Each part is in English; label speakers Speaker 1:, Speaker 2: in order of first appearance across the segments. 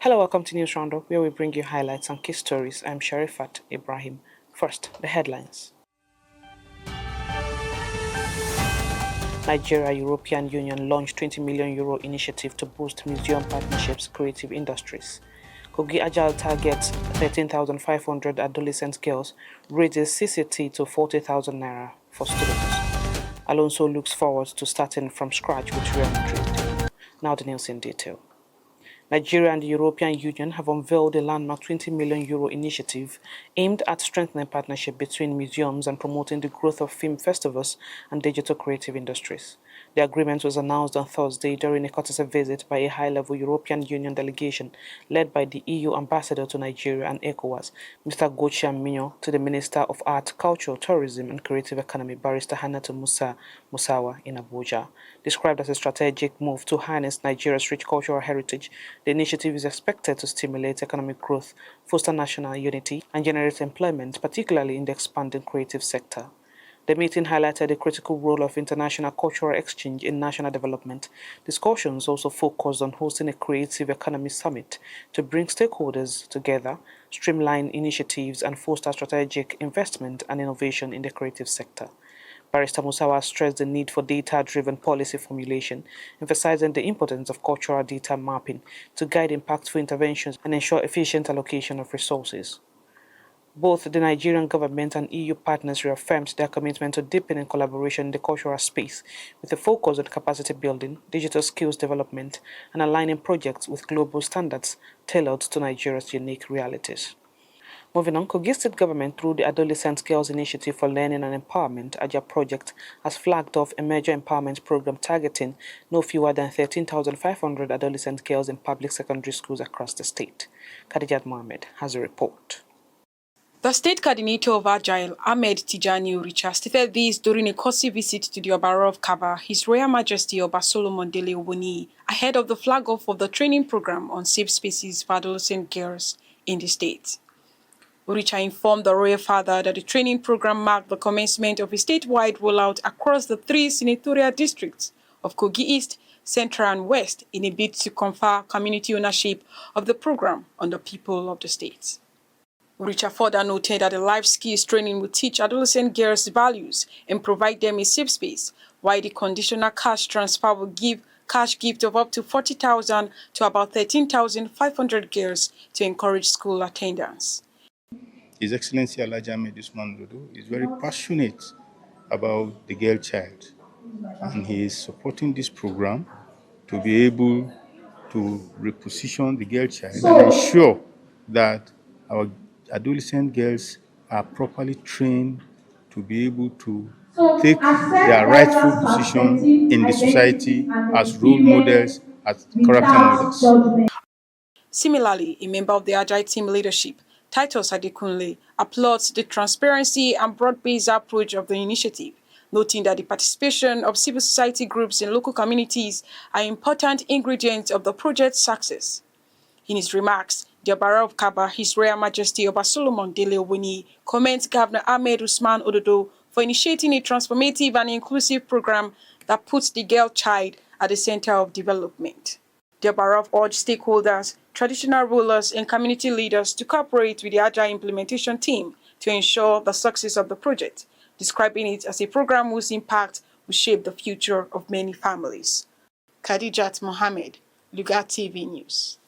Speaker 1: Hello, welcome to News Roundup, where we bring you highlights and key stories. I'm Sharifat Ibrahim. First, the headlines. Nigeria European Union launched €20 million initiative to boost museum partnerships, creative industries. Kogi Agile targets 13,500 adolescent girls, raises CCT to 40,000 naira for students. Alonso looks forward to starting from scratch with Real Madrid. Now the news in detail. Nigeria and the European Union have unveiled a landmark €20 million initiative aimed at strengthening partnership between museums and promoting the growth of film festivals and digital creative industries. The agreement was announced on Thursday during a courtesy visit by a high-level European Union delegation led by the EU ambassador to Nigeria and ECOWAS, Mr. Gochian Minyo, to the Minister of Art, Culture, Tourism and Creative Economy, Barrister Hannatu Musawa in Abuja. Described as a strategic move to harness Nigeria's rich cultural heritage, the initiative is expected to stimulate economic growth, foster national unity, and generate employment, particularly in the expanding creative sector. The meeting highlighted the critical role of international cultural exchange in national development. Discussions also focused on hosting a creative economy summit to bring stakeholders together, streamline initiatives, and foster strategic investment and innovation in the creative sector. Barrister Musawa stressed the need for data-driven policy formulation, emphasizing the importance of cultural data mapping to guide impactful interventions and ensure efficient allocation of resources. Both the Nigerian government and EU partners reaffirmed their commitment to deepening collaboration in the cultural space, with a focus on capacity building, digital skills development, and aligning projects with global standards tailored to Nigeria's unique realities. Moving on, Kogi State Government, through the Adolescent Girls Initiative for Learning and Empowerment, AJA project, has flagged off a major empowerment program targeting no fewer than 13,500 adolescent girls in public secondary schools across the state. Khadijat Mohammed has a report.
Speaker 2: The state coordinator of Agile, Ahmed Tijani Uricha, stated this during a courtesy visit to the Obara of Kaba, His Royal Majesty Oba Solomon Dele Oboni, ahead of the flag-off of the training program on safe spaces for adolescent girls in the state. Uricha informed the royal father that the training program marked the commencement of a statewide rollout across the three senatorial districts of Kogi East, Central and West in a bid to confer community ownership of the program on the people of the state. Uricha further noted that the life skills training will teach adolescent girls values and provide them a safe space, while the conditional cash transfer will give cash gift of up to 40,000 to about 13,500 girls to encourage school attendance.
Speaker 3: His Excellency Alhaji Ahmed Usman Dodo is very passionate about the girl child, and he is supporting this program to be able to reposition the girl child and ensure that our adolescent girls are properly trained to be able to take their rightful position in the society as role models, as character models.
Speaker 2: Similarly, a member of the Agile team leadership, Titus Adekunle, applauds the transparency and broad-based approach of the initiative, noting that the participation of civil society groups in local communities are important ingredients of the project's success. In his remarks, the Obara of Kaba, His Royal Majesty Oba Solomon Dele Oboni, commends Governor Ahmed Usman Ododo for initiating a transformative and inclusive program that puts the girl child at the center of development. The Obara urged stakeholders, traditional rulers, and community leaders to cooperate with the Agile implementation team to ensure the success of the project, describing it as a program whose impact will shape the future of many families. Khadijat Mohammed, Lugard TV News.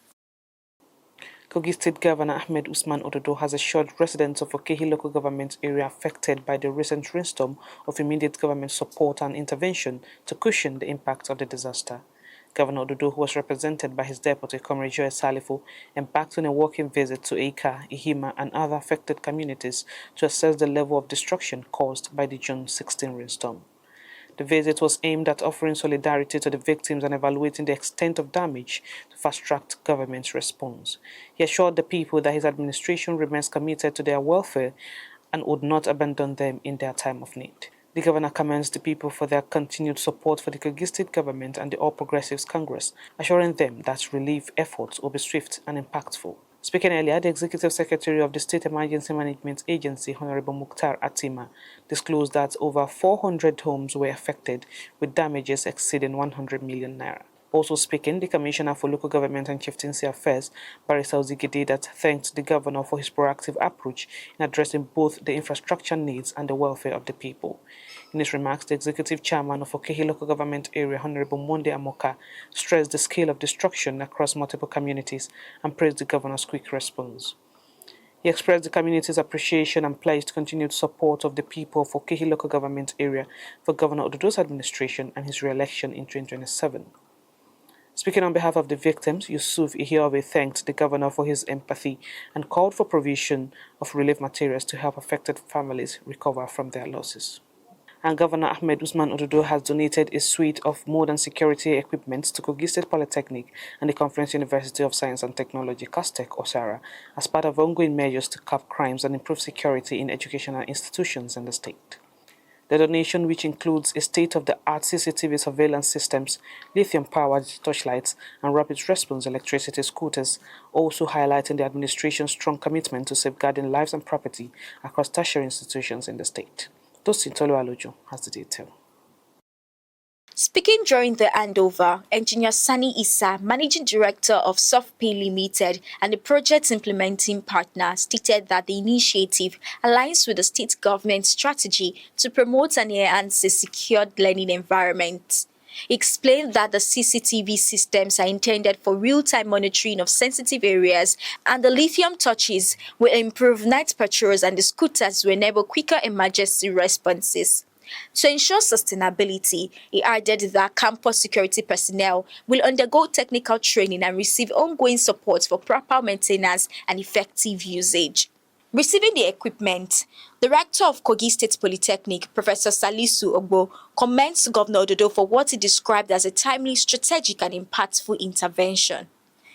Speaker 1: Kogi State Governor Ahmed Usman Ododo has assured residents of Okehi local government area affected by the recent rainstorm of immediate government support and intervention to cushion the impact of the disaster. Governor Ododo, who was represented by his deputy, Comrade Joe Salifo, embarked on a walking visit to Eka, Ihima, and other affected communities to assess the level of destruction caused by the June 16 rainstorm. The visit was aimed at offering solidarity to the victims and evaluating the extent of damage to fast-track government's response. He assured the people that his administration remains committed to their welfare and would not abandon them in their time of need. The governor commends the people for their continued support for the Kogi State government and the All Progressives Congress, assuring them that relief efforts will be swift and impactful. Speaking earlier, the Executive Secretary of the State Emergency Management Agency, Honorable Mukhtar Atima, disclosed that over 400 homes were affected with damages exceeding 100 million naira. Also speaking, the Commissioner for Local Government and Chieftaincy Affairs, Barrister Ozigede, thanked the governor for his proactive approach in addressing both the infrastructure needs and the welfare of the people. In his remarks, the executive chairman of Kogi Local Government Area, Honorable Monde Amoka, stressed the scale of destruction across multiple communities and praised the governor's quick response. He expressed the community's appreciation and pledged continued support of the people for Kogi Local Government Area for Governor Ododo's administration and his re-election in 2027. Speaking on behalf of the victims, Yusuf Ihiobe thanked the governor for his empathy and called for provision of relief materials to help affected families recover from their losses. And Governor Ahmed Usman Ododo has donated a suite of modern security equipment to Kogi State Polytechnic and the Conference University of Science and Technology, CASTEC, OSARA, as part of ongoing measures to curb crimes and improve security in educational institutions in the state. The donation, which includes a state-of-the-art CCTV surveillance systems, lithium-powered torchlights, and rapid response electricity scooters, also highlighting the administration's strong commitment to safeguarding lives and property across tertiary institutions in the state. Tosin Tolualojo has the detail.
Speaker 4: Speaking during the handover, Engineer Sani Issa, Managing Director of SoftPay Limited and the project's implementing partner, stated that the initiative aligns with the state government's strategy to promote and enhance a secured learning environment. He explained that the CCTV systems are intended for real-time monitoring of sensitive areas, and the lithium torches will improve night patrols, and the scooters will enable quicker emergency responses. To ensure sustainability, he added that campus security personnel will undergo technical training and receive ongoing support for proper maintenance and effective usage. Receiving the equipment, the rector of Kogi State Polytechnic, Professor Salisu Ogbo, commends Governor Ododo for what he described as a timely, strategic and impactful intervention.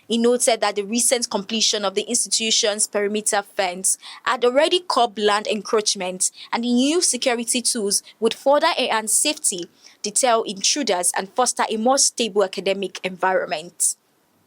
Speaker 4: He noted that the recent completion of the institution's perimeter fence had already curbed land encroachment, and the new security tools would further enhance safety, deter intruders, and foster a more stable academic environment.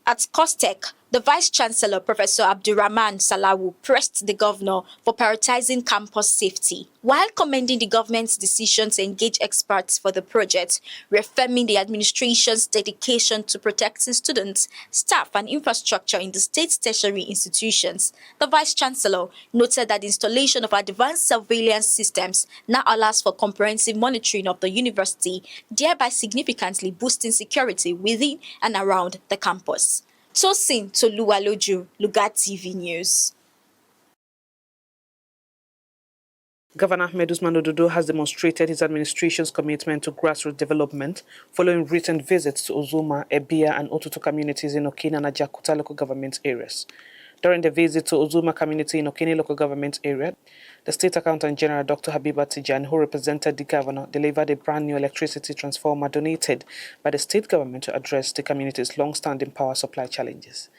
Speaker 4: At COSTECH, the Vice-Chancellor, Professor Abdurrahman Salawu, pressed the governor for prioritizing campus safety, while commending the government's decision to engage experts for the project, reaffirming the administration's dedication to protecting students, staff, and infrastructure in the state's tertiary institutions. The Vice-Chancellor noted that the installation of advanced surveillance systems now allows for comprehensive monitoring of the university, thereby significantly boosting security within and around the campus. Tosin Tolualojo, Lugard TV News.
Speaker 1: Governor Ahmed Usman Ododo has demonstrated his administration's commitment to grassroots development following recent visits to Ozuma, Ebia, and Otutu communities in Okene and Ajakuta local government areas. During the visit to Ozuma community in Okene local government area, the State Accountant General Dr. Habiba Tijan, who represented the governor, delivered a brand new electricity transformer donated by the state government to address the community's long-standing power supply challenges.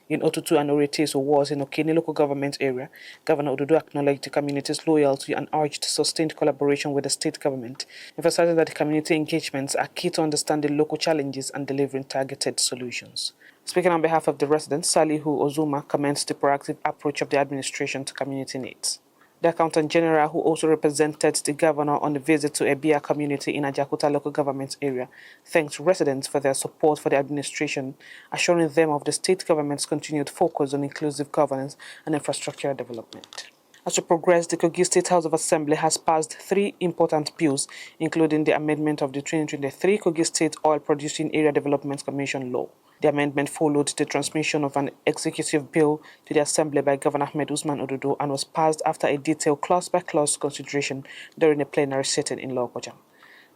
Speaker 1: In Otutu and Oreteso wards in Okene local government area, Governor Ododo acknowledged the community's loyalty and urged sustained collaboration with the state government, emphasizing that the community engagements are key to understanding local challenges and delivering targeted solutions. Speaking on behalf of the residents, Salihu Ozuma comments the proactive approach of the administration to community needs. The Accountant General, who also represented the governor on the visit to Ebia community in Ajakuta local government area, thanked residents for their support for the administration, assuring them of the state government's continued focus on inclusive governance and infrastructure development. As we progress, the Kogi State House of Assembly has passed 3 important bills, including the amendment of the 2023 Kogi State Oil Producing Area Development Commission Law. The amendment followed the transmission of an executive bill to the Assembly by Governor Ahmed Usman Ododo and was passed after a detailed clause-by-clause consideration during a plenary sitting in Lokoja.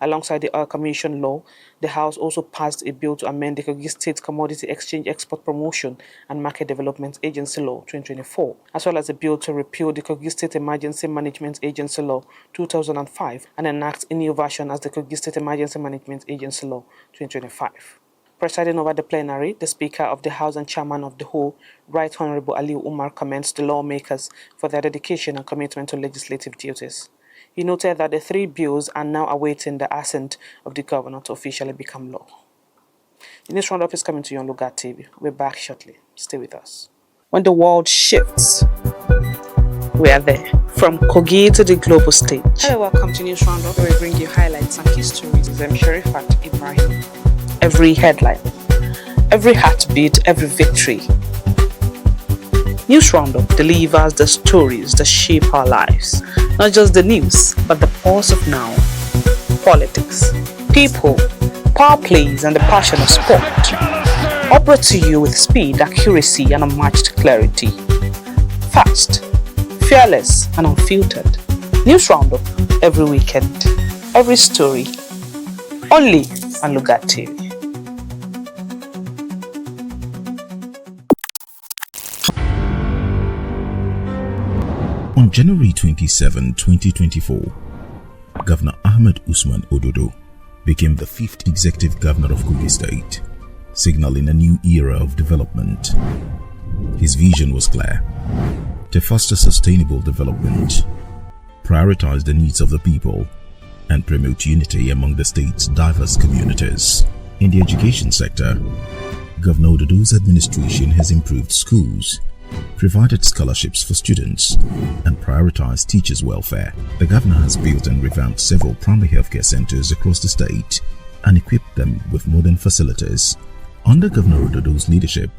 Speaker 1: Alongside the Oil Commission Law, the House also passed a bill to amend the Kogi State Commodity Exchange Export Promotion and Market Development Agency Law 2024, as well as a bill to repeal the Kogi State Emergency Management Agency Law 2005 and enact a new version as the Kogi State Emergency Management Agency Law 2025. Presiding over the plenary, the Speaker of the House and Chairman of the whole, Right Honorable Ali Umar, commends the lawmakers for their dedication and commitment to legislative duties. He noted that the 3 bills are now awaiting the assent of the governor to officially become law. The news roundup is coming to you on Lugard TV. We're back shortly. Stay with us. When the world shifts, we are there. From Kogi to the global stage. Hello, welcome to News Roundup, where we bring you highlights and key stories. I'm Sherifat Ibrahim. every headline, every heartbeat, every victory. News Roundup delivers the stories that shape our lives, not just the news, but the pulse of now. Politics, people, power plays, and the passion of sport. All brought to you with speed, accuracy, and unmatched clarity. Fast, fearless, and unfiltered. News Roundup every weekend, every story. Only on Lugard TV.
Speaker 5: On January 27, 2024, Governor Ahmed Usman Ododo became the 5th executive governor of Kogi State, signaling a new era of development. His vision was clear: to foster sustainable development, prioritize the needs of the people, and promote unity among the state's diverse communities. In the education sector, Governor Ododo's administration has improved schools, provided scholarships for students, and prioritized teachers' welfare. The governor has built and revamped several primary healthcare centers across the state and equipped them with modern facilities. Under Governor Ododo's leadership,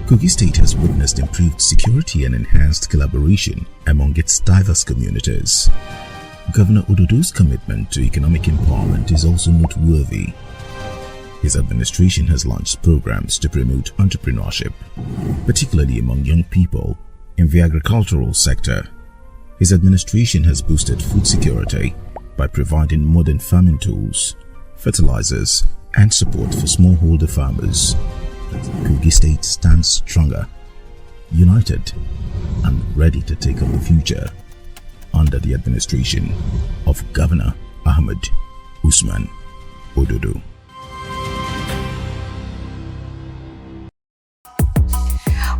Speaker 5: Kogi State has witnessed improved security and enhanced collaboration among its diverse communities. Governor Ododo's commitment to economic empowerment is also noteworthy. His administration has launched programs to promote entrepreneurship, particularly among young people in the agricultural sector. His administration has boosted food security by providing modern farming tools, fertilizers, and support for smallholder farmers. Kogi State stands stronger, united, and ready to take on the future under the administration of Governor Ahmed Usman Ododo.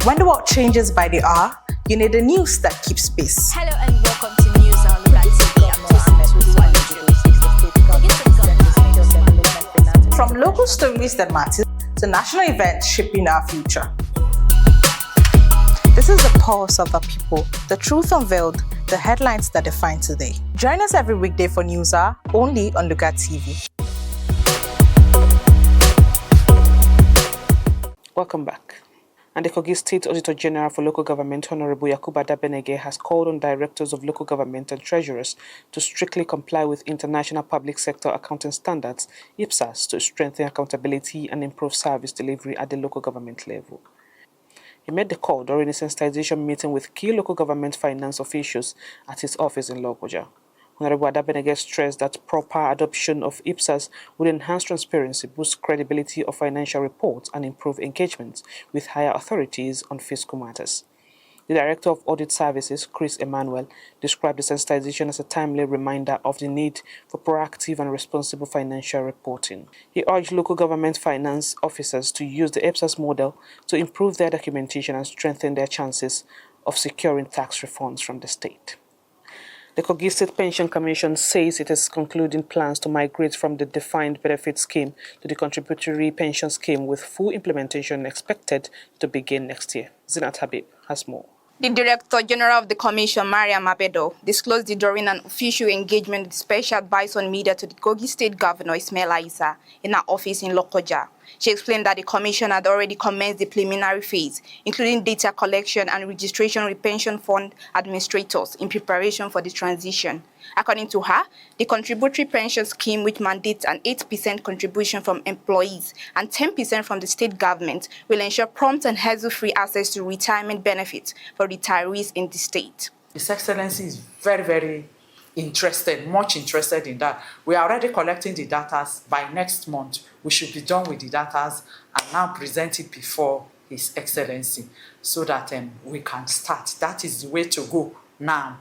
Speaker 6: When the world changes by the hour, you need a news that keeps pace.
Speaker 4: Hello and welcome to News on Lugard TV.
Speaker 6: From local stories that matter to national events shaping our future. This is the pulse of the people, the truth unveiled, the headlines that define today. Join us every weekday for News Hour, only on Lugard TV.
Speaker 1: Welcome back. And the Kogi State Auditor General for Local Government, Honorable Yakubu Adabenege, has called on directors of local government and treasurers to strictly comply with International Public Sector Accounting Standards, IPSAS, to strengthen accountability and improve service delivery at the local government level. He made the call during a sensitization meeting with key local government finance officials at his office in Lugard. Honorable Adabenege stressed that proper adoption of IPSAS would enhance transparency, boost credibility of financial reports, and improve engagement with higher authorities on fiscal matters. The Director of Audit Services, Chris Emmanuel, described the sensitization as a timely reminder of the need for proactive and responsible financial reporting. He urged local government finance officers to use the IPSAS model to improve their documentation and strengthen their chances of securing tax refunds from the state. The Kogi State Pension Commission says it is concluding plans to migrate from the defined benefit scheme to the contributory pension scheme, with full implementation expected to begin next year. Zinat Habib has more.
Speaker 7: The Director General of the Commission, Mariam Abedo, disclosed it during an official engagement with Special Advisor on Media to the Kogi State Governor, Ismaila Issa, in her office in Lokoja. She explained that the Commission had already commenced the preliminary phase, including data collection and registration with pension fund administrators in preparation for the transition. According to her, the contributory pension scheme, which mandates an 8% contribution from employees and 10% from the state government, will ensure prompt and hassle-free access to retirement benefits for retirees in the state.
Speaker 8: His Excellency is very, very much interested in that. We are already collecting the data. By next month, we should be done with the data and now present it before His Excellency so that we can start. That is the way to go now.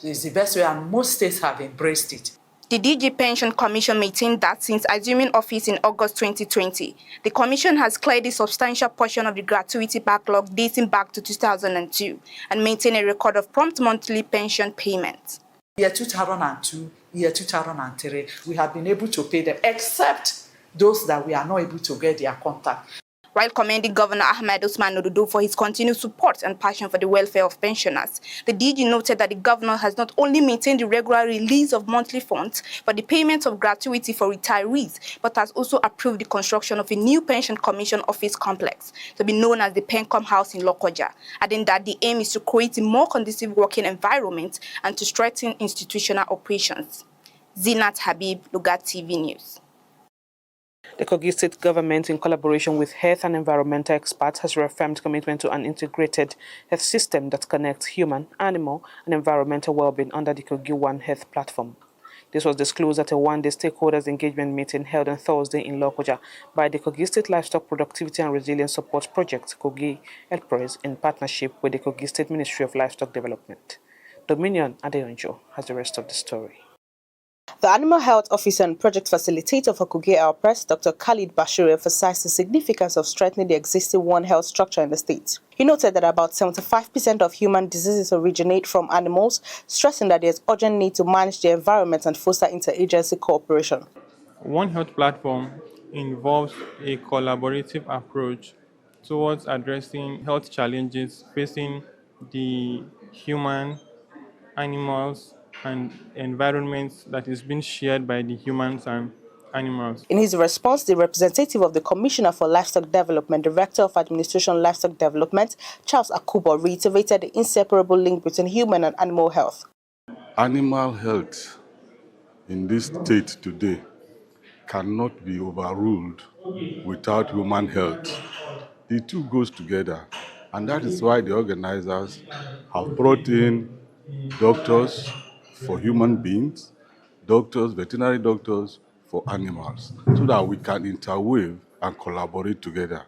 Speaker 8: It's the best way, and most states have embraced it.
Speaker 7: The DG Pension Commission maintained that since assuming office in August 2020, the Commission has cleared a substantial portion of the gratuity backlog dating back to 2002 and maintained a record of prompt monthly pension payments.
Speaker 8: Year 2002, year 2003, we have been able to pay them, except those that we are not able to get their contact.
Speaker 7: While commending Governor Ahmed Usman Ododo for his continued support and passion for the welfare of pensioners, the DG noted that the governor has not only maintained the regular release of monthly funds for the payment of gratuity for retirees, but has also approved the construction of a new pension commission office complex to be known as the Pencom House in Lokoja, adding that the aim is to create a more conducive working environment and to strengthen institutional operations. Zinat Habib, Lugard TV News.
Speaker 1: The Kogi State government, in collaboration with health and environmental experts, has reaffirmed commitment to an integrated health system that connects human, animal, and environmental well-being under the Kogi One Health platform. This was disclosed at a one-day stakeholders engagement meeting held on Thursday in Lokoja by the Kogi State Livestock Productivity and Resilience Support Project, Kogi Elpres, in partnership with the Kogi State Ministry of Livestock Development. Dominion Adeyonjo has the rest of the story.
Speaker 6: The Animal Health Officer and Project Facilitator for Kogi Elpres, Dr. Khalid Bashir, emphasized the significance of strengthening the existing One Health structure in the state. He noted that about 75% of human diseases originate from animals, stressing that there is urgent need to manage the environment and foster interagency cooperation.
Speaker 9: One Health platform involves a collaborative approach towards addressing health challenges facing the human, animals, and environments that is being shared by the humans and animals.
Speaker 6: In his response, the representative of the Commissioner for Livestock Development, Director of Administration Livestock Development, Charles Akubo, reiterated the inseparable link between human and animal health.
Speaker 10: Animal health in this state today cannot be overruled without human health. The two goes together, and that is why the organizers have brought in doctors for human beings, doctors, veterinary doctors for animals, so that we can interweave and collaborate together.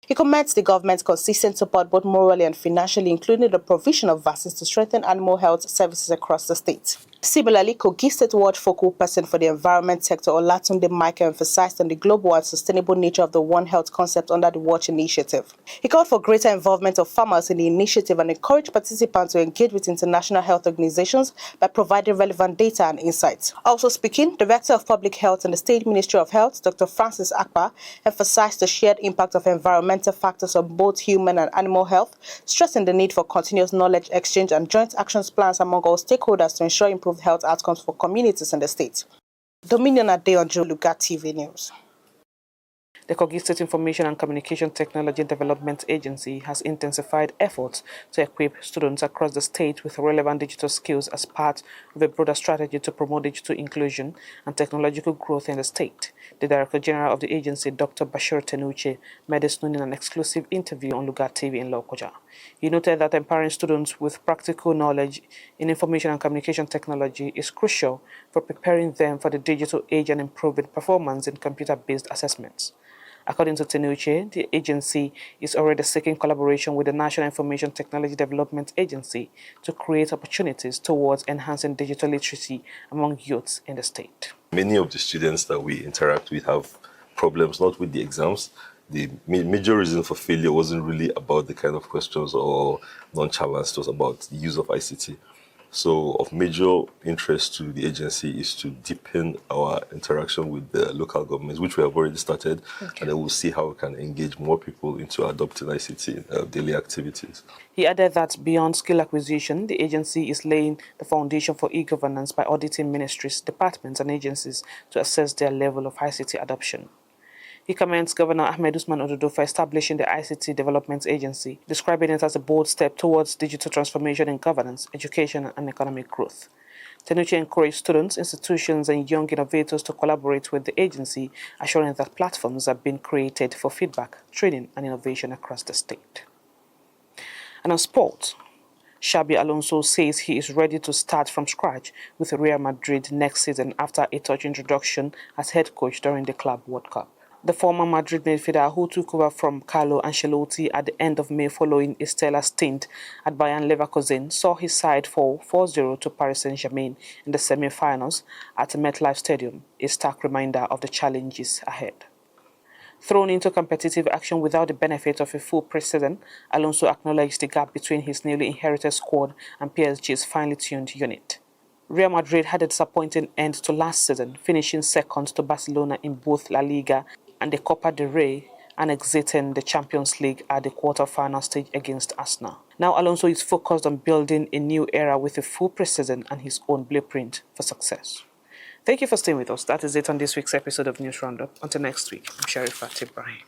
Speaker 6: He commends the government's consistent support both morally and financially, including the provision of vaccines to strengthen animal health services across the state. Similarly, Kogi State Watch focal person for the environment sector, Olatunde Michael, emphasized on the global and sustainable nature of the One Health concept under the Watch initiative. He called for greater involvement of farmers in the initiative and encouraged participants to engage with international health organizations by providing relevant data and insights. Also speaking, Director of Public Health in the State Ministry of Health, Dr. Francis Akpa, emphasized the shared impact of environmental factors on both human and animal health, stressing the need for continuous knowledge exchange and joint action plans among all stakeholders to ensure improved health outcomes for communities in the state. Dominion Adeyonjo, Lugard TV News.
Speaker 1: The Kogi State Information and Communication Technology Development Agency has intensified efforts to equip students across the state with relevant digital skills as part of a broader strategy to promote digital inclusion and technological growth in the state. The Director General of the agency, Dr. Bashir Tenuche, made this known in an exclusive interview on Lugard TV in Lokoja. He noted that empowering students with practical knowledge in information and communication technology is crucial for preparing them for the digital age and improving performance in computer-based assessments. According to Tenuche, the agency is already seeking collaboration with the National Information Technology Development Agency to create opportunities towards enhancing digital literacy among youths in the state.
Speaker 11: Many of the students that we interact with have problems not with the exams. The major reason for failure wasn't really about the kind of questions or nonchalance, it was about the use of ICT. So of major interest to the agency is to deepen our interaction with the local governments, which we have already started, and then we'll see how we can engage more people into adopting ICT in daily activities.
Speaker 1: He added that beyond skill acquisition, the agency is laying the foundation for e-governance by auditing ministries, departments, and agencies to assess their level of ICT adoption. He commends Governor Ahmed Usman Ododo for establishing the ICT Development Agency, describing it as a bold step towards digital transformation in governance, education, and economic growth. Tenuche encouraged students, institutions, and young innovators to collaborate with the agency, assuring that platforms are being created for feedback, training, and innovation across the state. And on sports, Xabi Alonso says he is ready to start from scratch with Real Madrid next season after a touch introduction as head coach during the Club World Cup. The former Madrid midfielder, who took over from Carlo Ancelotti at the end of May following a stellar stint at Bayern Leverkusen, saw his side fall 4-0 to Paris Saint-Germain in the semi-finals at MetLife Stadium, a stark reminder of the challenges ahead. Thrown into competitive action without the benefit of a full preseason, Alonso acknowledged the gap between his newly inherited squad and PSG's finely tuned unit. Real Madrid had a disappointing end to last season, finishing second to Barcelona in both La Liga and the Copa del Rey and exiting the Champions League at the quarter-final stage against Arsenal. Now Alonso is focused on building a new era with a full preseason and his own blueprint for success. Thank you for staying with us. That is it on this week's episode of News Roundup. Until next week, I'm Sharifat Ibrahim.